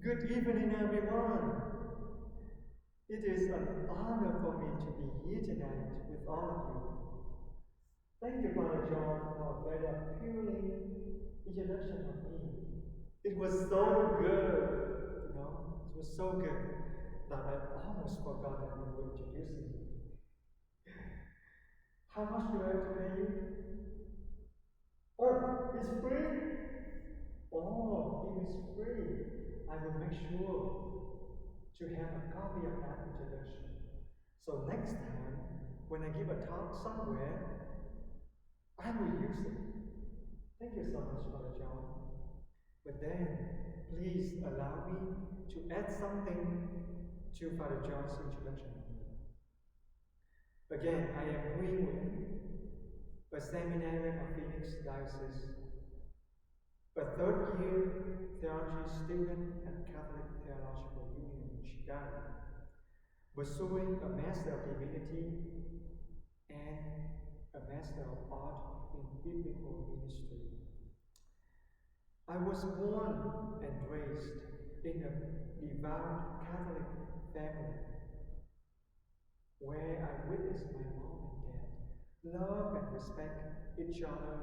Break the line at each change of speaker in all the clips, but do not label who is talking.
Good evening, everyone. It is an honor for me to be here tonight with all of you. Thank you, Father John, for a very appealing introduction of me. It was so good, it was so good that I almost forgot that you were introducing me. How much do I have to pay you? Oh, it's free? Oh, it is free. I will make sure to have a copy of that introduction. So next time, when I give a talk somewhere, I will use it. Thank you so much, Father John. But then, please allow me to add something to Father John's introduction. Again, I am Huy Nguyen, a seminarian of Phoenix Diocese, a third-year theology student at Catholic Theological Union in Chicago, pursuing a Master of Divinity and a Master of Art in Biblical Ministry. I was born and raised in a devout Catholic family where I witnessed my mom and dad love and respect each other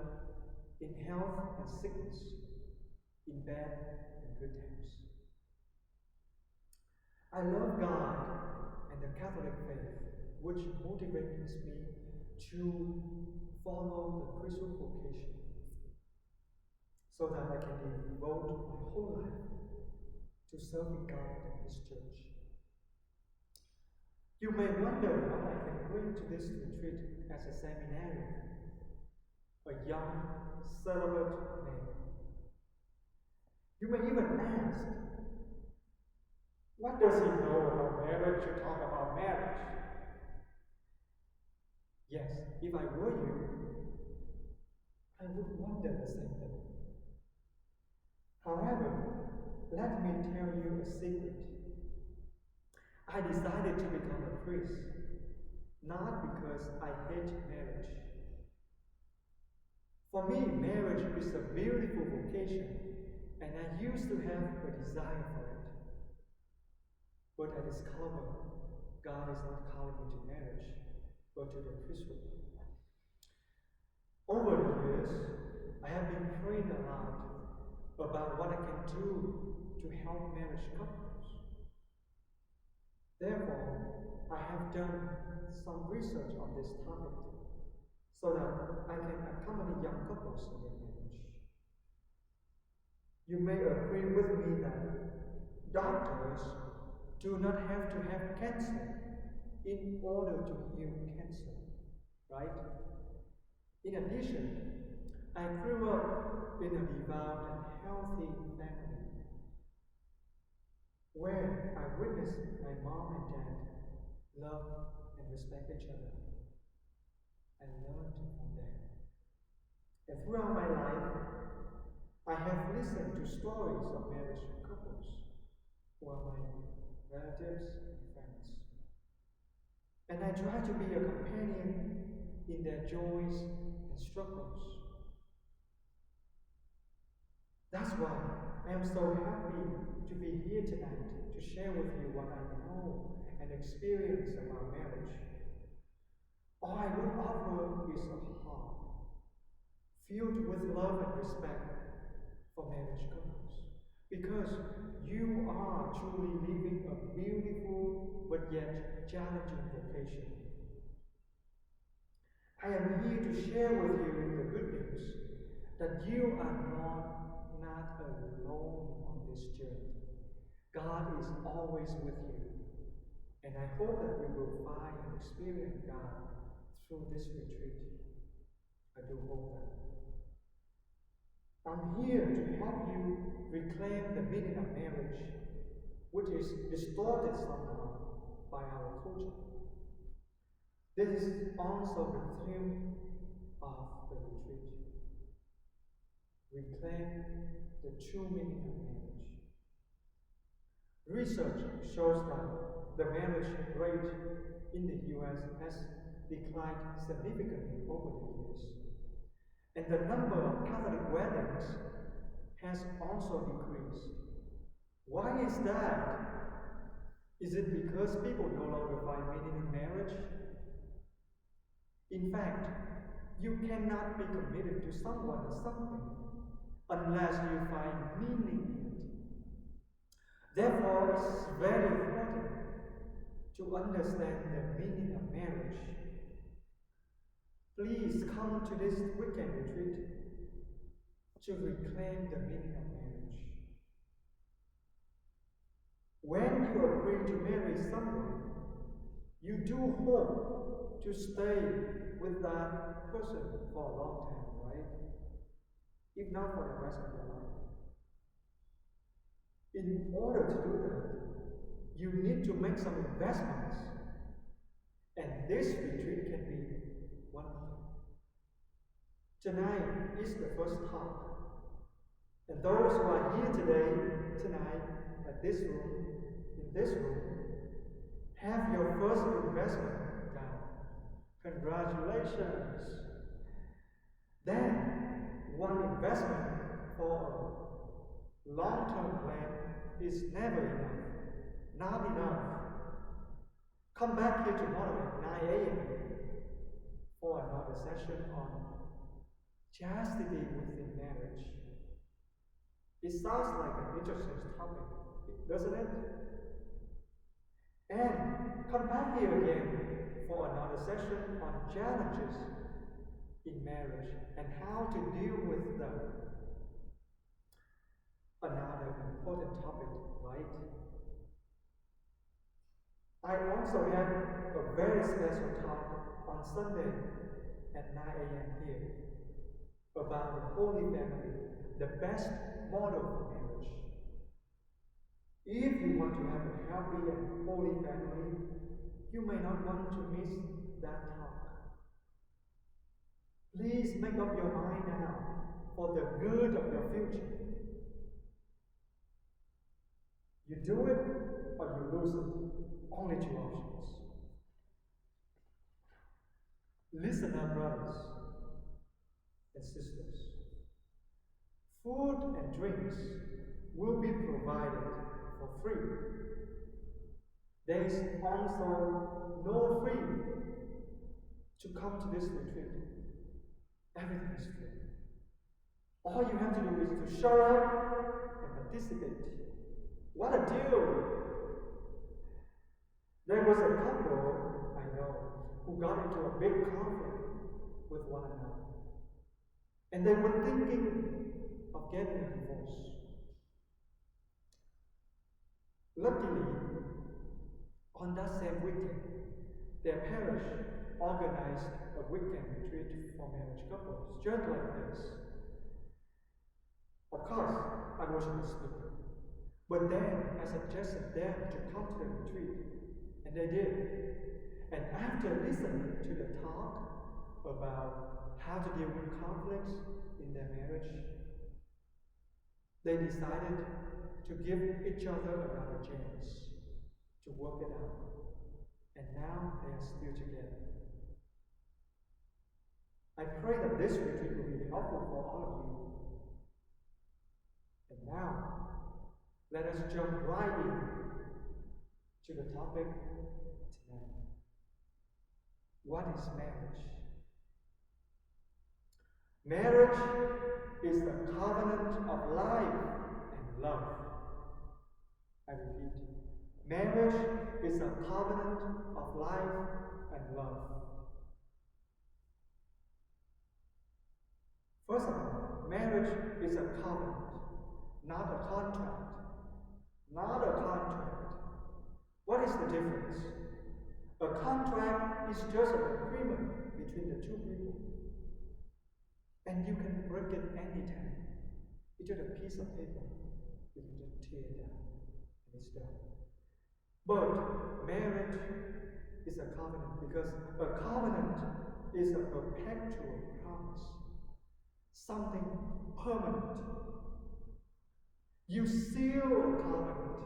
in health and sickness, in bad and good times. I love God and the Catholic faith, which motivates me to follow the Christian vocation so that I can devote my whole life to serving God and His church. You may wonder what I can bring to this retreat as a seminarian, a young, celibate man. You may even ask, what does he know about marriage to talk about marriage? Yes, if I were you, I would wonder the same thing. However, let me tell you a secret. I decided to become a priest, not because I hate marriage. For me, marriage is a beautiful vocation, and I used to have a desire for it. But I discovered God is not calling me to marriage, but to the priesthood. Over the years, I have been praying a lot about what I can do to help marriage couples. Therefore, I have done some research on this topic so that I can accompany young couples in their marriage. You may agree with me that doctors do not have to have cancer in order to heal cancer, right? In addition, I grew up in a devout and healthy family where I witnessed my mom and dad love and respect each other. I learned from them. And throughout my life, I have listened to stories of marriage couples who are my relatives and friends. And I try to be a companion in their joys and struggles. That's why I am so happy to be here tonight to share with you what I know and experience about marriage. All I would offer is a heart filled with love and respect for marriage couples, because you are truly living a beautiful but yet challenging vocation. I am here to share with you the good news that you are not alone on this journey. God is always with you, and I hope that you will find and experience God through this retreat. I do hope that. I'm here to help you reclaim the meaning of marriage, which is distorted somehow by our culture. This is also the theme of the retreat. Reclaim the true meaning of marriage. Research shows that the marriage rate in the US has declined significantly over the years. And the number of Catholic weddings has also decreased. Why is that? Is it because people no longer find meaning in marriage? In fact, you cannot be committed to someone or something unless you find meaning in it. Therefore, it's very important to understand the meaning of marriage. Please come to this weekend retreat to reclaim the meaning of marriage. When you agree to marry someone, you do hope to stay with that person for a long time, right? If not for the rest of your life. In order to do that, you need to make some investments. And this retreat can be one of them. Tonight is the first talk. And those who are here tonight, at this room, in this room, have your first investment down. Congratulations! Then, one investment for a long-term plan is never enough. Not enough. Come back here tomorrow at 9 a.m. for another session on chastity within marriage. It sounds like an interesting topic, doesn't it? And come back here again for another session on challenges in marriage and how to deal with them. Another important topic, right? I also have a very special talk on Sunday at 9 a.m. here about the Holy Family, the best model for marriage. If you want to have a healthy and holy family, you may not want to miss that talk. Please make up your mind now for the good of your future. You do it or you lose it. Only two options. Listen up, brothers and sisters. Food and drinks will be provided for free. There is also no fee to come to this retreat. Everything is free. All you have to do is to show up and participate. What a deal! There was a couple I know who got into a big conflict with one another. And they were thinking of getting a divorce. Luckily, on that same weekend, their parish organized a weekend retreat for marriage couples, just like this. Of course, I wasn't the speaker. But then I suggested them to come to the retreat, and they did. And after listening to the talk about how to deal with conflicts in their marriage, they decided to give each other another chance to work it out. And now they are still together. I pray that this retreat will be helpful for all of you. And now, let us jump right in to the topic tonight. What is marriage? Marriage is the covenant of life and love. I repeat, marriage is a covenant of life and love. First of all, marriage is a covenant, not a contract. Not a contract. What is the difference? A contract is just an agreement between the two people. And you can break it anytime. It's just a piece of paper. You can just tear it down and it's done. But marriage is a covenant because a covenant is a perpetual promise. Something permanent. You seal a covenant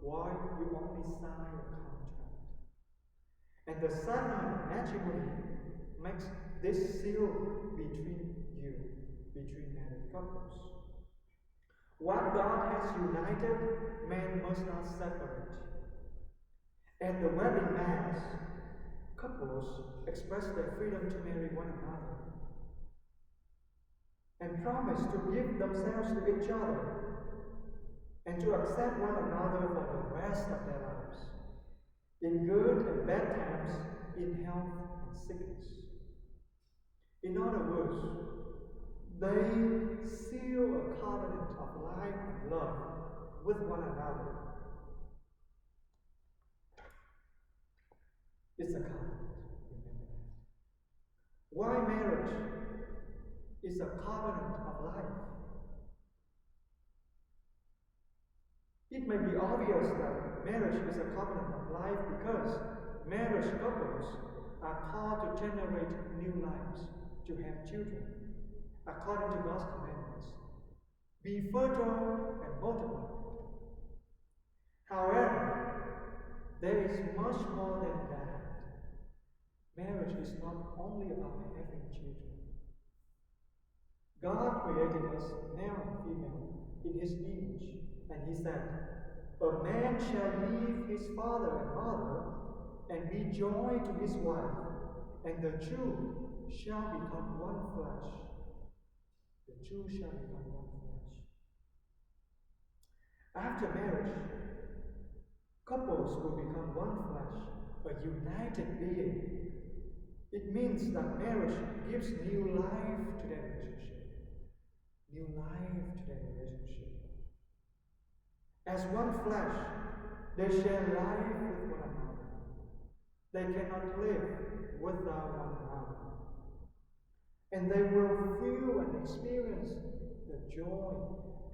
while you only sign a contract. And the signing of matrimony makes this seal between married couples. What God has united, man must not separate. At the wedding mass, couples express their freedom to marry one another and promise to give themselves to each other and to accept one another for the rest of their lives, in good and bad times, in health and sickness. In other words, they seal a covenant of life and love with one another. It's a covenant, remember that. Why marriage is a covenant of life? It may be obvious that marriage is a covenant of life because marriage couples are called to generate new lives, to have children, according to God's commandments. Be fertile and multiply. However, there is much more than that. Marriage is not only about having children. God created us male and female in His image, and He said, "A man shall leave his father and mother and be joined to his wife, and the two shall become one flesh." The two shall become one flesh. After marriage, couples will become one flesh, a united being. It means that marriage gives new life to their relationship. New life to their relationship. As one flesh, they share life with one another. They cannot live without one another. And they will feel and experience the joy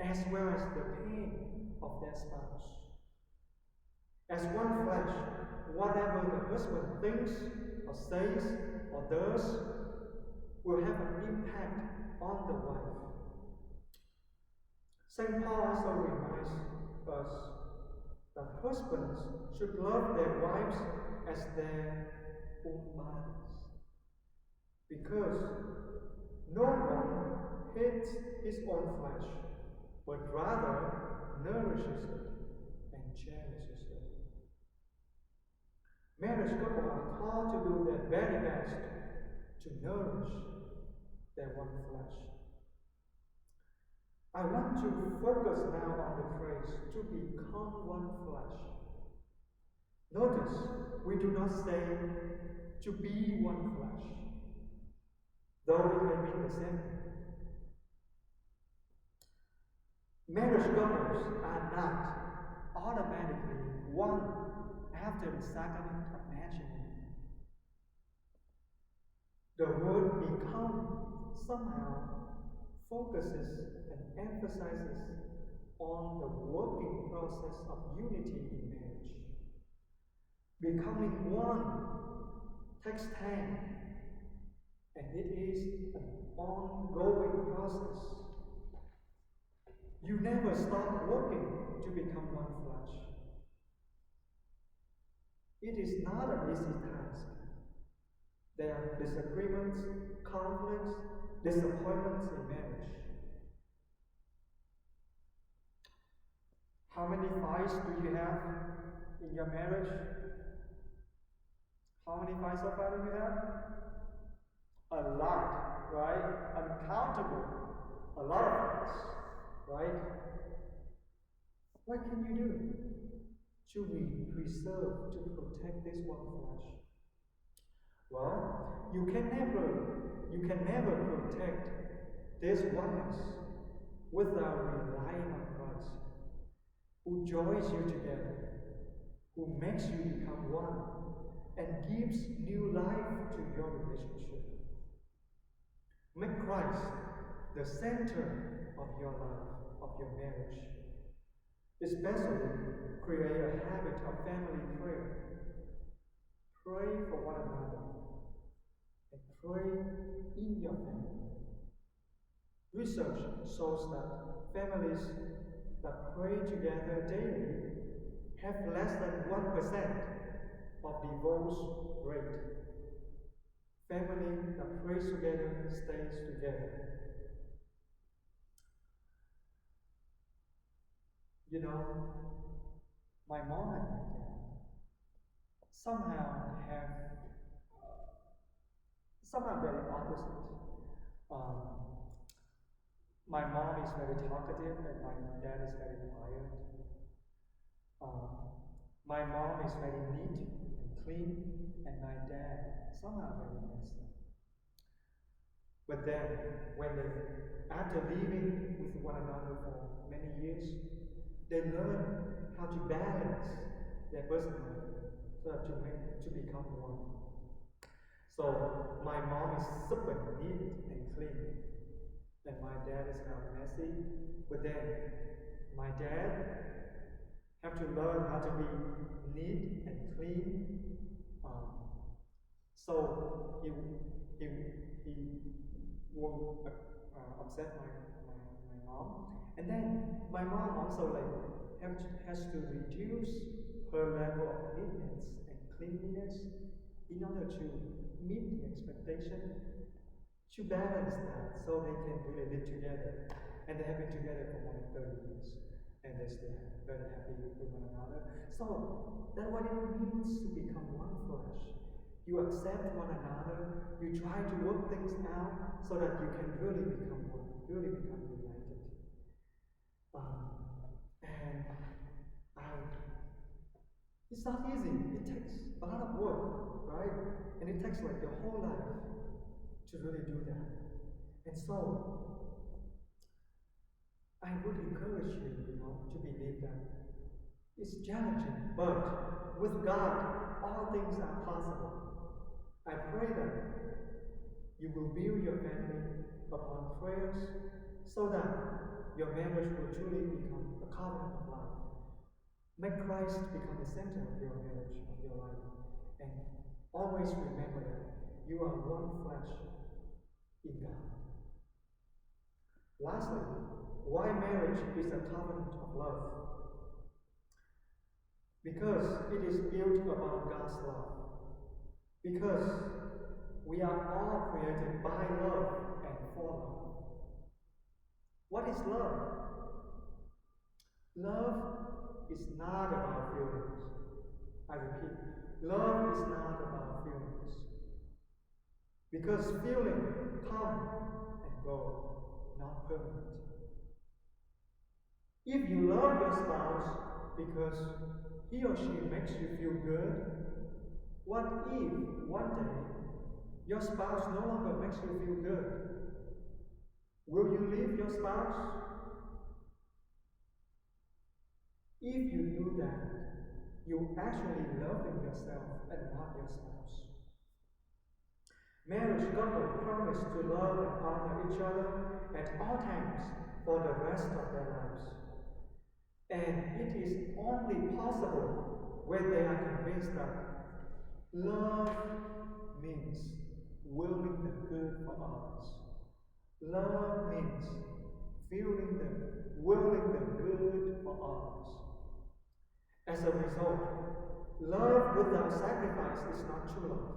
as well as the pain of their spouse. As one flesh, whatever the husband thinks or says or does will have an impact on the wife. St. Paul also reminds us that husbands should love their wives as their own bodies, because no one hates his own flesh, but rather nourishes it and cherishes it. Marriage couples are called to do their very best to nourish their one flesh. I want to focus now on the phrase, to become one flesh. Notice, we do not say, to be one flesh, though it may mean the same thing. Marriage couples are not automatically one after the sacrament of matrimony. The word become somehow focuses and emphasizes on the working process of unity in marriage. Becoming one takes time, and it is an ongoing process. You never stop working to become one flesh. It is not an easy task. There are disagreements, conflicts, disappointments in marriage. How many fights do you have in your marriage? How many fights so far do you have? A lot, right? Uncountable. A lot of fights, right? What can you do to preserve, to protect this one flesh? Well, you can never protect this oneness without relying on Christ, who joins you together, who makes you become one, and gives new life to your relationship. Make Christ the center of your life, of your marriage. Especially, create a habit of family prayer. Pray for one another and pray in your family. Research shows that families that pray together daily have less than 1% of divorce rate. Family that prays together stays together. You know, my mom and my dad somehow have somehow very opposite. Um, my mom is very talkative and my dad is very quiet. Um, my mom is very neat and clean, and my dad somehow very messy. But then, after living with one another for many years, they learn how to balance their personality so that to become one. So my mom is super neat and clean, and my dad is kind of messy. But then my dad have to learn how to be neat and clean. So he won't upset my mom. And then my mom also has to reduce her level of neatness and cleanliness in order to meet the expectation, to balance that so they can really live together. And they have been together for more than 30 years. And they're still very happy with one another. So that's what it means to become one flesh. You accept one another, you try to work things out so that you can really become one, really become united. And it's not easy. It takes a lot of work, right? And it takes like your whole life to really do that. And so, I would encourage you, to believe that it's challenging, but with God, all things are possible. I pray that you will build your family upon prayers so that your marriage will truly become a covenant of life. Make Christ become the center of your marriage, of your life. And always remember that you are one flesh in God. Lastly, why marriage is a covenant of love? Because it is built upon God's love. Because we are all created by love and for love. What is love? Love is not about feelings. I repeat, love is not about feelings. Because feelings come and go, not permanent. If you love your spouse because he or she makes you feel good, what if one day your spouse no longer makes you feel good? Will you leave your spouse? If you do that, you actually loving yourself and not your spouse. Marriage couple promise to love and honor each other at all times for the rest of their lives. And it is only possible when they are convinced that love means willing the good for others. Love means willing the good for others. As a result, love without sacrifice is not true love.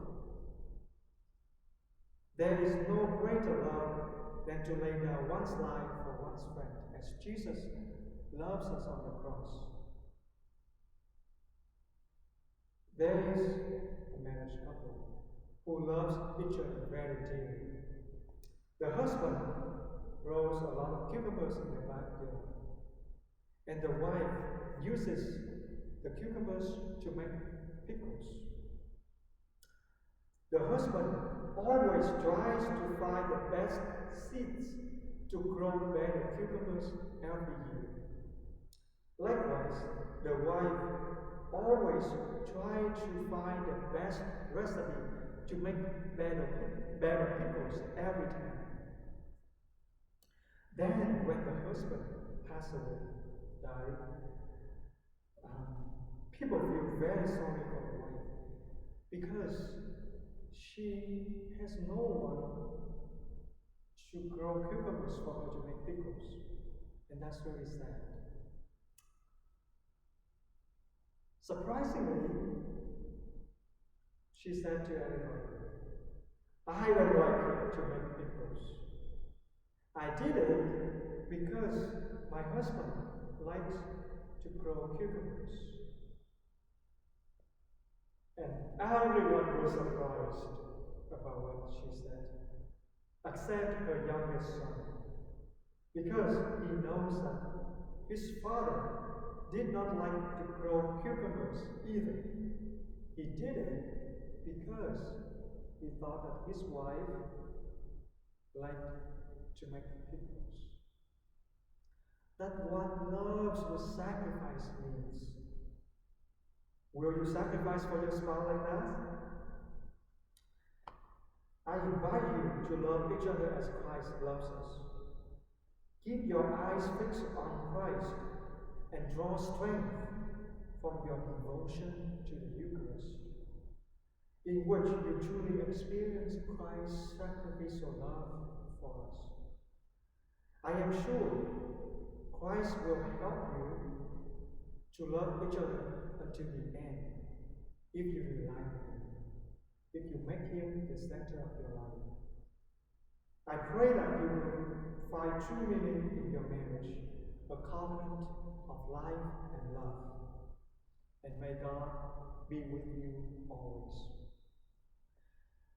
There is no greater love than to lay down one's life for one's friend, as Jesus loves us on the cross. There is a marriage couple who loves each other very dearly. The husband grows a lot of cucumbers in their backyard, and the wife uses the cucumbers to make pickles. The husband always tries to find the best seeds to grow better cucumbers every year. Likewise, the wife always tries to find the best recipe to make better pickles every time. Then, when the husband passes away, died, people feel very sorry for the wife because she has no one to grow cucumbers for her to make pickles, and that's very sad. Surprisingly, she said to everybody, I don't like to make pickles. I did it because my husband likes to grow cucumbers. And everyone was surprised about what she said, except her youngest son, because he knows that his father did not like to grow cucumbers either. He did it because he thought that his wife liked to make pickles. That's what love with sacrifice means. Will you sacrifice for your spouse like that? I invite you to love each other as Christ loves us. Keep your eyes fixed on Christ and draw strength from your devotion to the Eucharist, in which you truly experience Christ's sacrificial love for us. I am sure Christ will help you to love each other until the end if you rely on Him, if you make Him the center of your life. I pray that you will find true meaning in your marriage, a covenant of life and love. And may God be with you always.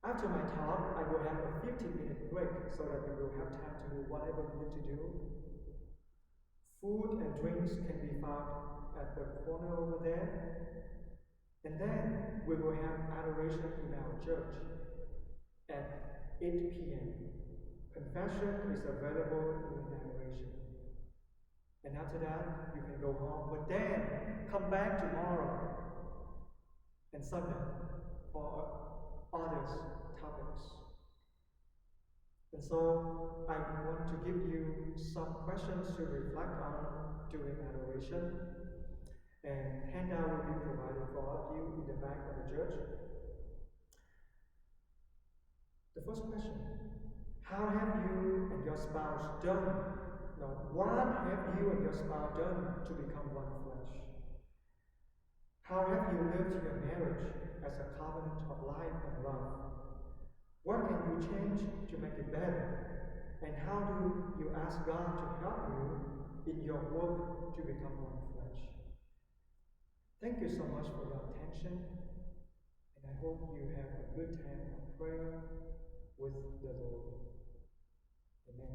After my talk, I will have a 15-minute break so that you will have time to do whatever you need to do. Food and drinks can be found at the corner over there. And then we will have adoration in our church at 8 p.m. Confession is available during adoration. And after that, you can go home. But then, come back tomorrow and Sunday for others topics. And so I want to give you some questions to reflect on during adoration. And handout will be provided for all of you in the back of the church. The first question: how have you and your spouse done? No, what have you and your spouse done to become one flesh? How have you lived your marriage as a covenant of life and love? What can you change to make it better? And how do you ask God to help you in your work to become one flesh? Thank you so much for your attention, and I hope you have a good time of prayer with the Lord. Amen.